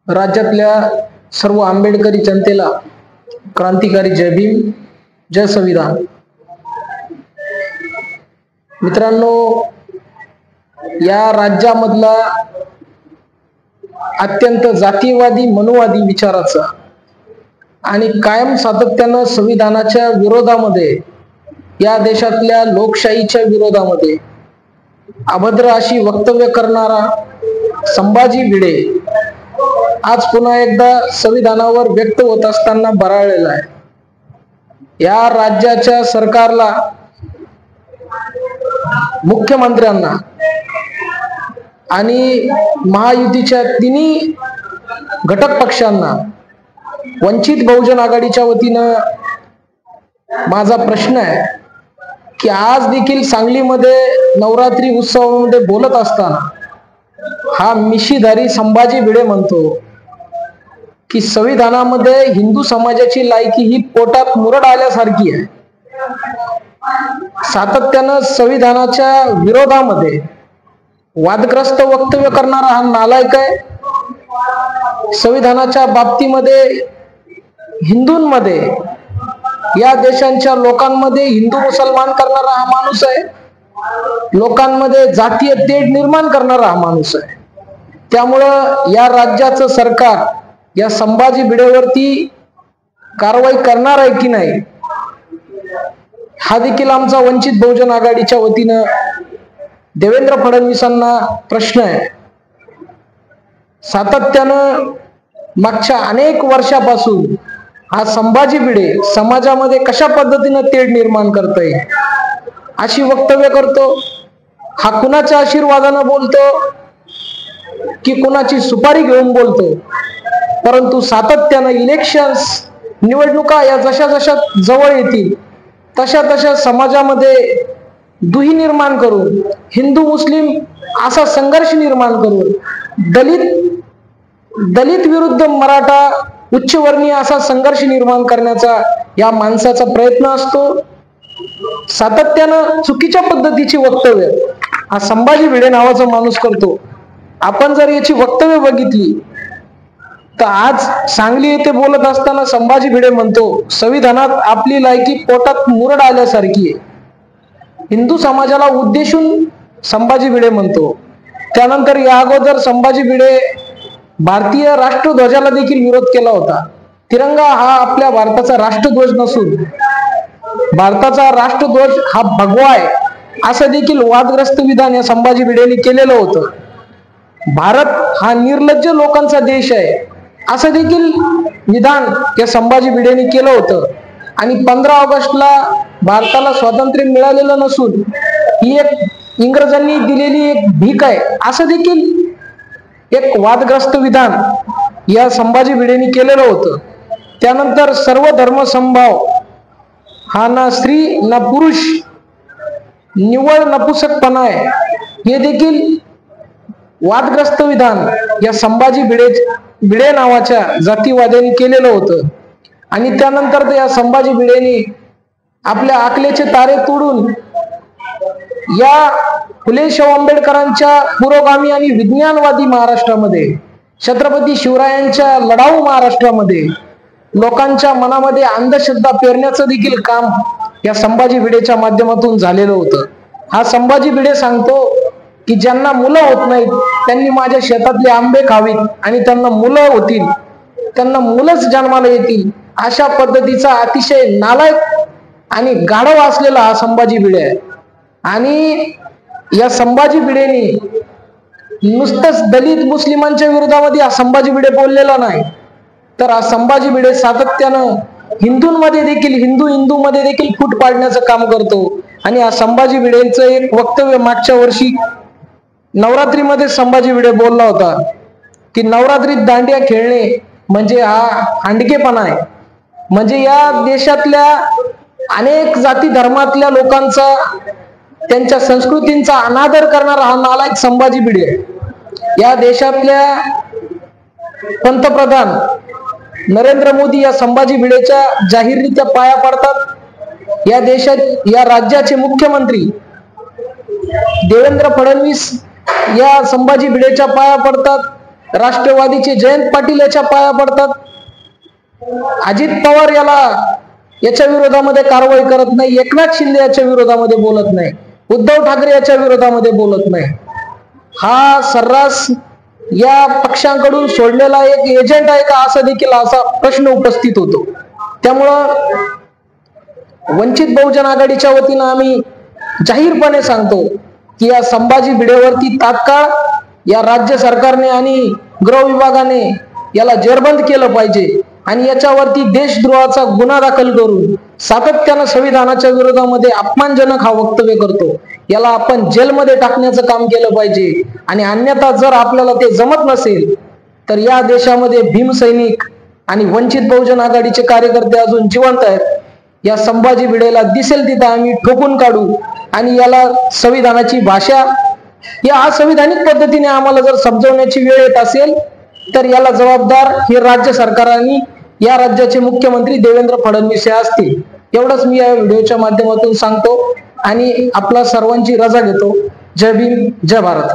राज्यातल्या सर्व आंबेडकरी जनतेला क्रांतिकारी जय भीम, जय संविधान। मित्रांनो, या राज्यामधला अत्यंत जातीयवादी मनुवादी विचाराचा आणि कायम सातत्यानं संविधानाच्या विरोधामध्ये, या देशातल्या लोकशाहीच्या विरोधामध्ये अभद्र अशी वक्तव्य करणारा संभाजी भिडे आज पुन्हा एकदा संविधानावर व्यक्त होत असताना बराळलेला आहे। या राज्याच्या सरकारला, मुख्यमंत्र्यांना आणि महायुतीच्या तिन्ही घटक पक्षांना वंचित बहुजन आघाडीच्या वतीनं माझा प्रश्न आहे की आज देखील सांगलीमध्ये नवरात्री उत्सवामध्ये बोलत असताना हा मिशीधारी संभाजी भिडे म्हणतो की संविधानामध्ये हिंदू समाजाची लायकी ही पोटात मुरड आल्यासारखी आहे। सातत्यानं संविधानाच्या विरोधामध्ये वादग्रस्त वक्तव्य करणारा हा नालायक आहे। संविधानाच्या बाबतीमध्ये हिंदूंमध्ये, या देशांच्या लोकांमध्ये हिंदू मुसलमान करणारा हा माणूस आहे। लोकांमध्ये जातीय तेढ निर्माण करणारा हा माणूस आहे। त्यामुळं या राज्याचं सरकार या संभाजी भिडेवरती कारवाई करणार आहे की नाही, हा देखील आमचा वंचित बहुजन आघाडीच्या वतीनं देवेंद्र फडणवीसांना प्रश्न आहे। सातत्यानं मागच्या अनेक वर्षापासून हा संभाजी भिडे समाजामध्ये कशा पद्धतीनं तेढ निर्माण करतोय, अशी वक्तव्य करतो। हा कुणाच्या आशीर्वादानं बोलतो की कुणाची सुपारी घेऊन बोलतो, परंतु सातत्यानं इलेक्शन्स, निवडणुका या जशा जशा जवळ येतील तशा तशा समाजामध्ये दुही निर्माण करून, हिंदू मुस्लिम असा संघर्ष निर्माण करून, दलित विरुद्ध मराठा उच्चवर्णीय असा संघर्ष निर्माण करण्याचा या माणसाचा प्रयत्न असतो। सातत्यानं चुकीच्या पद्धतीची वक्तव्य हा संभाजी भिडे नावाचा माणूस करतो। आपण जर याची वक्तव्य बघितली तर आज सांगली येथे बोलत असताना संभाजी भिडे म्हणतो संविधानात आपली लायकी पोटात मुरड आल्यासारखी आहे। हिंदू समाजाला उद्देशून संभाजी भिडे म्हणतो। त्यानंतर या अगोदर संभाजी भिडे भारतीय राष्ट्रध्वजाला देखील विरोध केला होता। तिरंगा हा आपल्या भारताचा राष्ट्रध्वज नसून भारताचा राष्ट्रध्वज हा भगवा आहे, असं देखील वादग्रस्त विधान या संभाजी भिडेंनी केलेलं होतं। भारत हा निर्लज्ज लोकांचा देश आहे, असं देखील विधान या संभाजी भिडेंनी केलं होतं। आणि 15 ऑगस्टला भारताला स्वातंत्र्य मिळालेलं नसून ही एक इंग्रजांनी दिलेली एक भीक आहे, असं देखील एक वादग्रस्त विधान या संभाजी भिडेंनी केलेलं होतं। त्यानंतर सर्व धर्म समभाव हा ना स्त्री ना पुरुष, निव्वळ नपुसकपणा आहे, हे देखील वादग्रस्त विधान या संभाजी भिडे नावाच्या जातीवाद्यांनी केलेलं होतं। आणि त्यानंतर या संभाजी भिडेंनी आपल्या आकलेचे तारे तोडून या फुले शाहू आंबेडकरांच्या पुरोगामी आणि विज्ञानवादी महाराष्ट्रामध्ये, छत्रपती शिवरायांच्या लढाऊ महाराष्ट्रामध्ये लोकांच्या मनामध्ये अंधश्रद्धा पेरण्याचं देखील काम या संभाजी भिडेच्या माध्यमातून झालेलं होतं। हा संभाजी भिडे सांगतो की ज्यांना मुलं होत नाहीत त्यांनी माझ्या शेतातले आंबे खावीत आणि त्यांना मुलं होतील, त्यांना मुलंच जन्माला येतील, अशा पद्धतीचा अतिशय नालायक आणि गाढव असलेला हा संभाजी भिडे आहे। आणि या संभाजी भिडेनी नुसतंच दलित मुस्लिमांच्या विरोधामध्ये हा संभाजी भिडे बोललेला नाही, तर हा संभाजी भिडे सातत्यानं हिंदूंमध्ये देखील, हिंदूमध्ये देखील फूट पाडण्याचं काम करतो। आणि हा संभाजी भिडेंचं एक वक्तव्य मागच्या वर्षी नवरात्रीमध्ये संभाजी भिडे बोलला होता की नवरात्रीत दांडिया खेळणे म्हणजे हा हांडकेपणा आहे। म्हणजे या देशातल्या अनेक जाती धर्मातल्या लोकांचा, त्यांच्या संस्कृतींचा अनादर करणारा हा नालायक संभाजी भिडे आहे। या देशातल्या पंतप्रधान नरेंद्र मोदी या संभाजी भिडेच्या जाहीररित्या पाया पडतात। या राज्याचे मुख्यमंत्री देवेंद्र फडणवीस या संभाजी भिडेच्या पाया पडतात। राष्ट्रवादीचे जयंत पाटील याच्या पाया पडतात, अजित पवार याच्या विरोधामध्ये कारवाई करत नाही, एकनाथ शिंदे याच्या विरोधामध्ये बोलत नाही, उद्धव ठाकरे याच्या विरोधामध्ये बोलत नाही. हा सर्रास या पक्षांकडून सोडलेला एक एजंट आहे का, असा देखील असा प्रश्न उपस्थित होतो. त्यामुळं वंचित बहुजन आघाडीच्या वतीनं आम्ही जाहीरपणे सांगतो की या संभाजी भिडेवरती तात्काळ या राज्य सरकारने आणि गृह विभागाने याला जेरबंद केलं पाहिजे आणि याच्यावरती देशद्रोहाचा गुन्हा दाखल करून सातत्यानं संविधानाच्या विरोधामध्ये अपमानजनक हा वक्तव्य करतो, याला आपण जेलमध्ये टाकण्याचं काम केलं पाहिजे. आणि अन्यथा जर आपल्याला ते जमत नसेल तर या देशामध्ये भीमसैनिक आणि वंचित बहुजन आघाडीचे कार्यकर्ते अजून जिवंत आहेत. या संभाजी भिडेला दिसेल तिथं आम्ही ठोकून काढू आणि याला संविधानाची भाषा या असंविधानिक पद्धतीने आम्हाला जर समजवण्याची वेळ येत असेल तर याला जबाबदार हे राज्य सरकार आणि या राज्याचे मुख्यमंत्री देवेंद्र फडणवीस हे असतील. एवढंच मी या व्हिडिओच्या माध्यमातून सांगतो आणि आपला सर्वांची रजा घेतो. जय भीम, जय भारत.